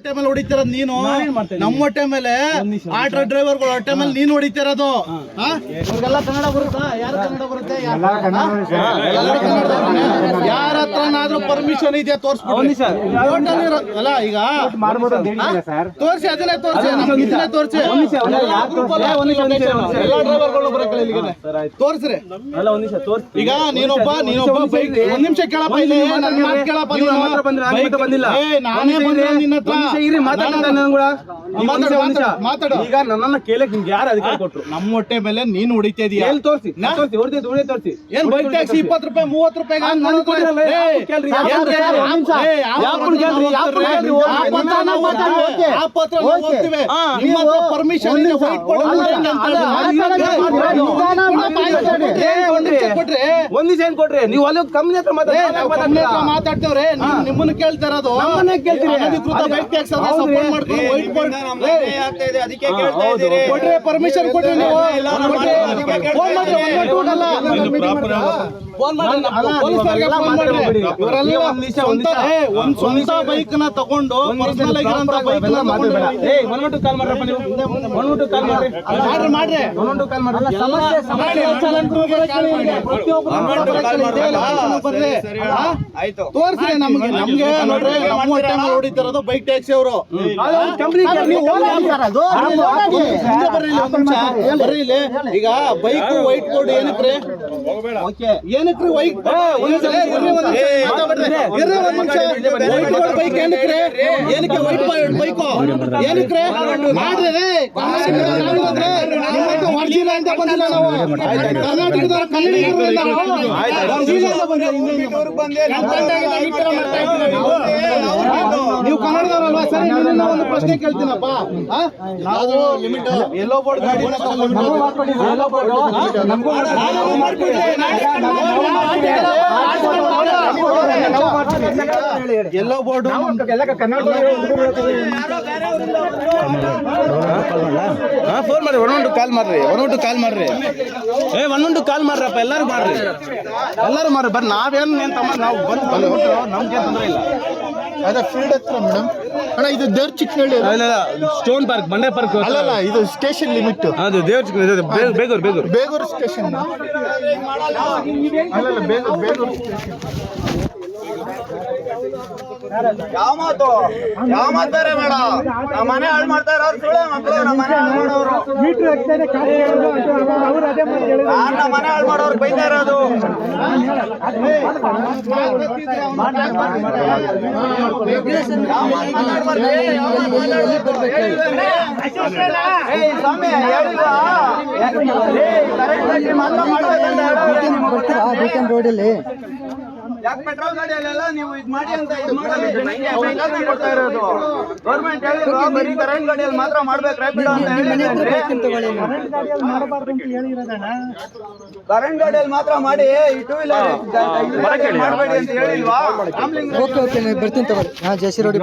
ಹೊಟ್ಟೆ ಮೇಲೆ ಹೊಡಿತಿರೋದು ನೀನು, ನಮ್ಮ ಹೊಟ್ಟೆ ಮೇಲೆ ಆಟೋ ಡ್ರೈವರ್ಗಳು ಹೊಟ್ಟೆ ಮೇಲೆ ನೀನು ಹೊಡಿತಿರೋದು. ಇವ್ರಿಗೆಲ್ಲ ಕನ್ನಡ ಬರುತ್ತಾ? ಯಾರು ಕನ್ನಡ ಬರುತ್ತೆ? ಯಾರ ಹತ್ರನಾದ್ರೂ ಪರ್ಮಿಷನ್ ಇದೆಯಾ ತೋರಿಸ್ಬಿಡಿ. ಅಲ್ಲ ಈಗ ತೋರಿಸಿ, ಅದನ್ನೇ ತೋರಿಸಿ, ಇದನ್ನೇ ತೋರಿಸಿ. ತೋರಿಸ್ರಿ. ಈಗ ನೀನೊಬ್ಬ ಬೈಕ್ ಒಂದ್ ನಿಮಿಷ ಕೇಳಪ್ಪ, ಇಲ್ಲಿ ನನ್ನ ಮಾತು ಕೇಳಪ್ಪ. ನಾನೇ ಬಂದ್ರೆ ನಿನ್ನ ಮಾತಾಡು. ಈಗ ನನ್ನನ್ನ ಕೇಳಕ್ ನಿಮ್ಗೆ ಯಾರು ಅಧಿಕಾರ ಕೊಟ್ರು? ನಮ್ಮ ಹೊಟ್ಟೆ ಮೇಲೆ ನೀನು ಹೊಡಿತಾ ಇದೀಯ. ತೋರಿಸಿ, ಏನ್ ಬೈಕ್ ಟ್ಯಾಕ್ಸಿ 20 ರೂಪಾಯಿ 30 ರೂಪಾಯಿ ಪರ್ಮಿಷನ್ ಕೊಟ್ರೆ ನೀವು ಅಲ್ಲಿ ಕಂಪ್ನಿ ಹತ್ರ ಮಾತಾಡ್ತೇವ್ರೆ. ನಿಮ್ಮನ್ನ ಕೇಳ್ತಾ ಇರೋದು ಬೈಕ್ ಟ್ಯಾಕ್ಸ್ ಕೊಟ್ರೆ ಪರ್ಮಿಷನ್ ಕೊಟ್ರೆ ನೀವು ಸ್ವಂತ ಬೈಕ್ ನ ತಗೊಂಡು ಪರ್ಸನಲ್ ಆಗಿರೋಂತ ಬೈಕ್ ತೋರಿಸ್ರಿ ನಮ್ಗೆ. ನೋಡ್ರಿ ನಮ್ಮ ಹೊಟ್ಟೆ ಮೇಲೆ ಹೊಡಿತಿರೋದು ಬೈಕ್ ಟ್ಯಾಕ್ಸಿ ಅವರು. ಬರ್ರಿ ಇಲ್ಲಿ. ಈಗ ಬೈಕ್ ವೈಟ್ ಬೋರ್ಡ್ ಏನಕ್ರಿ? ಏನಕ್ರಿ ವೈಟ್ ಬೈಕ್ ಏನಕ್ರಿ? ಏನಕ್ಕೆ ವೈಟ್ ಬೈಕ್ ಏನಕ್ರಿ? ಮಾಡ್ರಿ ವರ್ಜಿಲ್ಲ ಅಂತ ಬಂದಿಲ್ಲ ನಾವು. ಕರ್ನಾಟಕದವ್ರ ನೀವು ಕನ್ನಡದವರಲ್ವಾ? ಸರಿ, ನಿನ್ನ ಒಂದು ಪ್ರಶ್ನೆ ಕೇಳ್ತೀನಪ್ಪ. ನಾವು ಎಲ್ಲೋ ಬೋರ್ಡ್ ಗಾಡಿ ಎಲ್ಲೋ ಬೋರ್ಡ್ ಫೋನ್ ಮಾಡ್ರಿ. 112 ಕಾಲ್ ಮಾಡ್ರಿ. 112 ಕಾಲ್ ಮಾಡ್ರಿ. 112 ಕಾಲ್ ಮಾಡ್ರಪ್ಪ. ಎಲ್ಲರೂ ಮಾಡ್ರಿ, ಎಲ್ಲರೂ ಮಾಡ್ರಿ. ಬರ್ರಿ, ನಾವೇನು ನಾವು ಬಂದು ನಮ್ಗೆ ತೊಂದರೆ ಇಲ್ಲ. ಅದ ಫೀಲ್ಡ್ ಹತ್ರ ಮೇಡಮ್. ಅಣ್ಣ ಇದು ದೇವ್ರ ಚಿಕ್ಕನಹಳ್ಳಿ ಸ್ಟೋನ್ ಪಾರ್ಕ್, ಬಂಡೆ ಪಾರ್ಕ್ ಅಲ್ಲ, ಇದು ಸ್ಟೇಷನ್ ಲಿಮಿಟ್. ಅದು ದೇವ್ರ ಬೇಗೂರು ಸ್ಟೇಷನ್. ಅಲ್ಲ, ಬೇಗೂರು ಯಾವ ಮಾತಾರೆ ಬೇಡ. ನಮ್ಮ ಮನೆ ಹಾಳು ಮಾಡ್ತಾ ಇರೋರು ಸುಳ್ಳೆ ಮಕ್ಕಳು. ನಮ್ಮ ಮನೆ ಹಾಳು ಮಾಡೋರು, ನಮ್ಮ ಮನೆ ಹಾಳು ಮಾಡೋರು ಬೈತಾ ಇರೋದು. ಸ್ವಾಮಿ ರೋಡಲ್ಲಿ ಯಾಕೆ ಪೆಟ್ರೋಲ್ ಗಾಡಿಯಲ್ಲೆಲ್ಲ ನೀವು ಇದು ಮಾಡಿ ಅಂತ ಕೊಡ್ತಾ ಇರೋದು? ಗೌರ್ಮೆಂಟ್ ಹೇಳಿದ್ರು ಬರೀ ಕರೆಂಟ್ ಗಾಡಿಯಲ್ಲಿ ಮಾತ್ರ ಮಾಡ್ಬೇಕು ರ್ಯಾಪಿಡ್ ಅಂತ ಹೇಳಿ. ಕರೆಂಟ್ ಗಾಡಿಯಲ್ಲಿ ಮಾತ್ರ ಮಾಡಿ, ಈ ಟೂ ವೀಲರ್ ಮಾಡಬೇಡಿ ಅಂತ ಹೇಳಿಲ್ವಾ? ಓಕೆ, ಬರ್ತೀನಿ ತಗೊಳ್ಳಿ. J C road